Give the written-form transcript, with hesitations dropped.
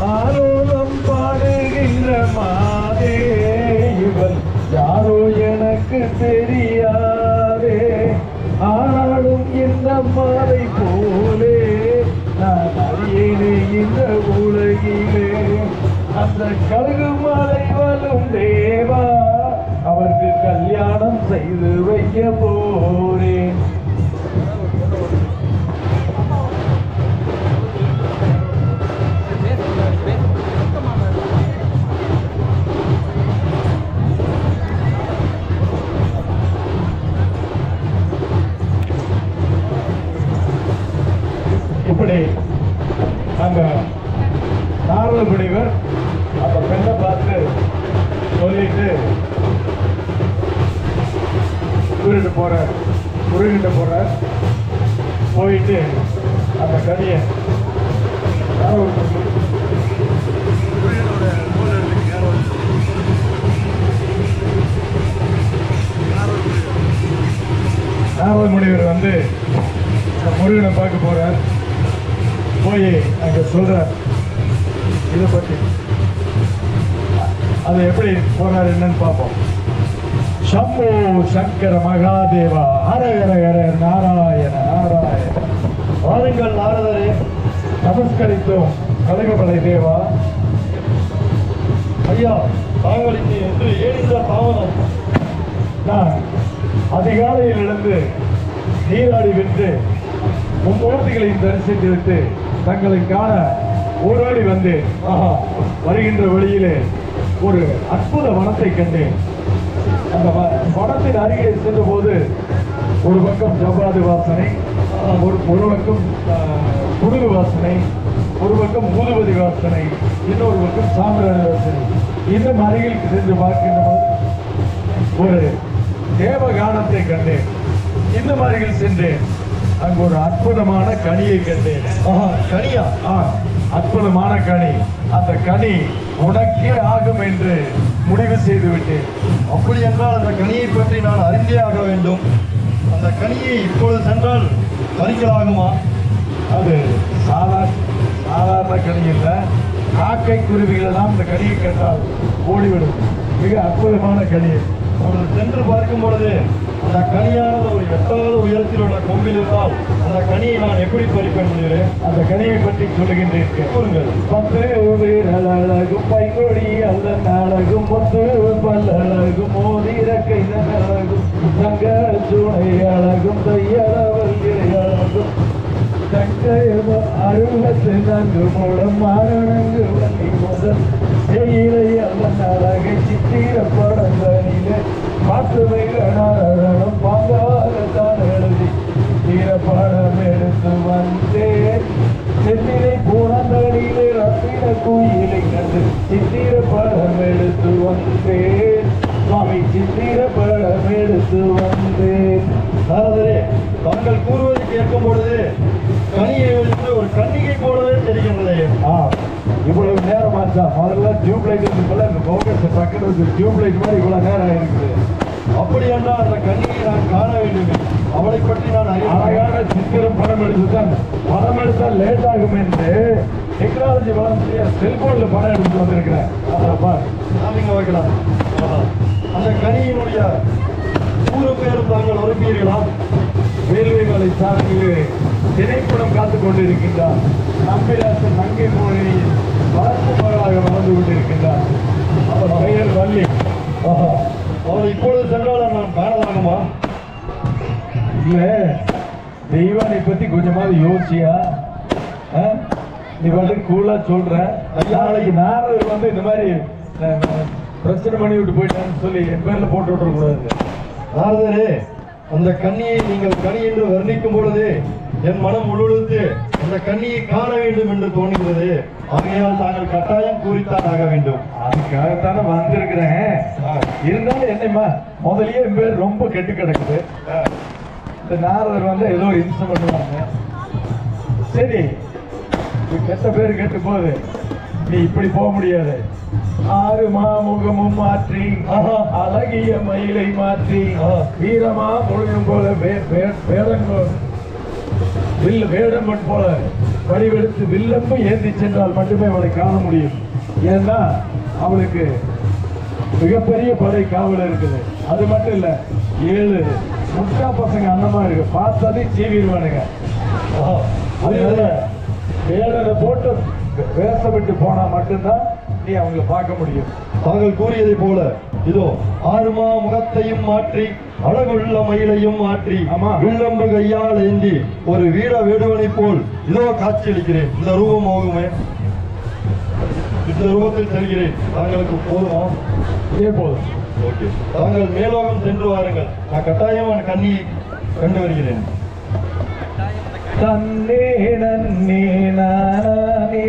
ஆரோலம் பாடுகின்ற மாதே இவள் யாரோ எனக்கு தெரியாதே. ஆனாலும் இந்த மாலை போலே நான் அறியேனே இந்த உலகிலே. அந்த கழுகு மலை வரும் தேவா அவருக்கு கல்யாணம் செய்து வைக்க போறேன். இப்படி அங்க நாரத முனிவர் அந்த பெண்ணை பார்த்து சொல்லிட்டு குருகிட்ட போற போயிட்டு அந்த கனியை நாரத முனிவர் வந்து முருகனை பார்க்க போறார். போய் அங்க சொல்றார் இதை பற்றி. அது எப்படி போறாரு என்னன்னு பார்ப்போம். சம்போ சங்கர மகாதேவா ஹர ஹர ஹர நாராயண நாராயண. வாருங்கள் நாரதரே, நமஸ்கரித்தோம் கலகபலை தேவா. ஐயா, தாங்களுக்கு என்று ஏன் இந்த தாமதம்? நான் அதிகாலையில் எழுந்து நீராடி விட்டு மும்மூர்த்திகளை தரிசித்து விட்டு தங்களை காண ஓராடி வந்தேன். வருகின்ற வழியிலே ஒரு அற்புத வனத்தை கண்டேன். அந்த வனத்தின் அருகே சென்ற போது ஒரு பக்கம் ஜவ்வாது வாசனை, ஒரு பக்கம் புடுகு வாசனை, ஒரு பக்கம் ஊதுபதி வாசனை, இன்னொரு பக்கம் சாம்பிராணி வாசனை. இன்னும் அருகில் சென்று பார்க்கின்ற ஒரு தேவகானத்தை கண்டேன். இன்னும் அருகில் சென்றேன். அங்கு ஒரு அற்புதமான கனியை கண்டேன். கனியா? அற்புதமான கனி. அந்த கனி உனக்கே ஆகும் என்று முடிவு செய்து விட்டேன். அப்படி என்றால் அந்த கனியை பற்றி நான் அறிந்தே ஆக வேண்டும். அந்த கனியை இப்பொழுது சென்றால் பறிக்கலாகுமா? அது சாதாரண கனி இல்லை. காக்கை குருவிகள் எல்லாம் இந்த கனியை கண்டால் ஓடிவிடும். மிக அற்புதமான கனி. அவர்கள் சென்று பார்க்கும் பொழுது அந்த கனியானது ஒரு எட்டாவது உயரத்தில் உள்ள கொம்பில் இருந்தால் அந்த கனியை நான் எப்படி பறிப்பேன் முடிகிறேன்? அந்த கனியை பற்றி சொல்லுகின்றேன். கூறுங்கள். பத்து வீரழகும் பைங்கொடி அல்ல அழகும் பொத்து பல்லழகும் மோதிர கை அழகும் தங்க சூளை அழகும் தையளவல்கிறை அழகும் தங்க அருளத்து நன்கு மூலம் மாரணங்கு வண்டி முதல் செய்யிலை அல்ல அழகை சித்திர படங்களிலே மாற்றுமை கணம் பாங்காகத்தான் எழுதி தீரப்படம் எடுத்து வந்தேன். செந்திலை பூனந்தடியிலே ரத்தின குயிலை கண்டு சித்திர படம் எடுத்து வந்தேன். சுவாமி சித்திர படம் எடுத்து வந்தேன். நாரதரே, தாங்கள் கூறுவதை கேட்கும் பொழுது கனியை எடுத்து ஒரு கன்னிகை போலவே தெரிகின்றதே. இவ்வளவு நேரம் ஆச்சா? முதல்ல டியூப் லைட் பக்கத்துல டியூப் லைட் மாதிரி இவ்வளவு நேரம் ஆயிருக்குது. அப்படி என்றால் அந்த கன்னியை நான் காண வேண்டும். அவளை பற்றி நான் அழகான சித்திரம் படம் எடுத்துதான். படம் எடுத்தால் லேட் ஆகும் என்று டெக்னாலஜி வளர்ந்து செல்போன்ல படம் எடுத்து வந்திருக்கிறேன். நீங்க வைக்கலாம். அந்த கனியினுடைய ஊரு பேரும் தாங்கள் உறுப்பீர்களா? வேல்வை மலை சாலையிலே திரைப்படம் காத்துக் கொண்டிருக்கின்றார். நம்பிராசன் நங்கை மொழி வளர்ப்பு மகளாக வளர்ந்து கொண்டிருக்கின்றார். அவர் பெயர் வள்ளி. அவரை இப்பொழுது சென்றால் நான் காணலாகுமா? இல்ல, தெய்வானை பத்தி கொஞ்சமாவது யோசியா? நீ வந்து கூலா சொல்ற. நாளைக்கு நாரதர் வந்து இந்த மாதிரி பிரச்சனை பண்ணி விட்டு போயிட்டான்னு சொல்லி என் பேர்ல போட்டு விட்டுற கூடாது. நாரதரே, அந்த கன்னியை நீங்கள் கனி என்று வர்ணிக்கும் பொழுது என் மனம் முழுவதும் அந்த கன்னியை காண வேண்டும் என்று தோன்றுகிறது. ஆகையால் தாங்கள் கட்டாயம் கூறித்தான் ஆக வேண்டும். அதுக்காகத்தானே வந்திருக்கிறேன். இருந்தாலும் என்னம்மா முதலியே என் பேர் ரொம்ப கெட்டு கிடக்குது. இந்த நாரதர் வந்து ஏதோ இன்சம் பண்ணுவாங்க. சரி, கெட்ட பேர் கெட்டு போகுது. நீ இப்படி போக முடியாது. ஆறு மாமுகமும் மாற்றி அழகிய மயிலை மாற்றி வீரமா முழுகும் போல வேடம் போல வடிவெடுத்து வில்லம்பு ஏந்தி சென்றால் மட்டுமே அவளை காண முடியும். ஏன்னா அவளுக்கு மிகப்பெரிய படை காவல் இருக்குது. அது மட்டும் இல்ல 7 முட்டா பசங்க அண்ணமா இருக்கு, பார்த்ததே சீவிடுவானுங்க. அதனால வேடனை போட்டு வேஷமிட்டு போனா மட்டும்தான் நீ அவங்களை பார்க்க முடியும். தாங்கள் கூறியதை போல இதோ 6 முகத்தையும் மாற்றி அழகுள்ள மயிலையும் மாற்றி ஆமா. வில்லம்பு கையால் ஏந்தி ஒரு வீர வேடுவனை போல் இதோ காட்சியளிக்கிறேன். இந்த ரூபம் ஆகுமே, இந்த ரூபத்தில் செல்கிறேன். தாங்களுக்கு போதுமா? இதே போதும். ஓகே, தாங்கள் மேலோகம் சென்று வாருங்கள். நான் கட்டாயமான கண்ணியை கண்டு வருகிறேன். தன்னே நன்னே நானே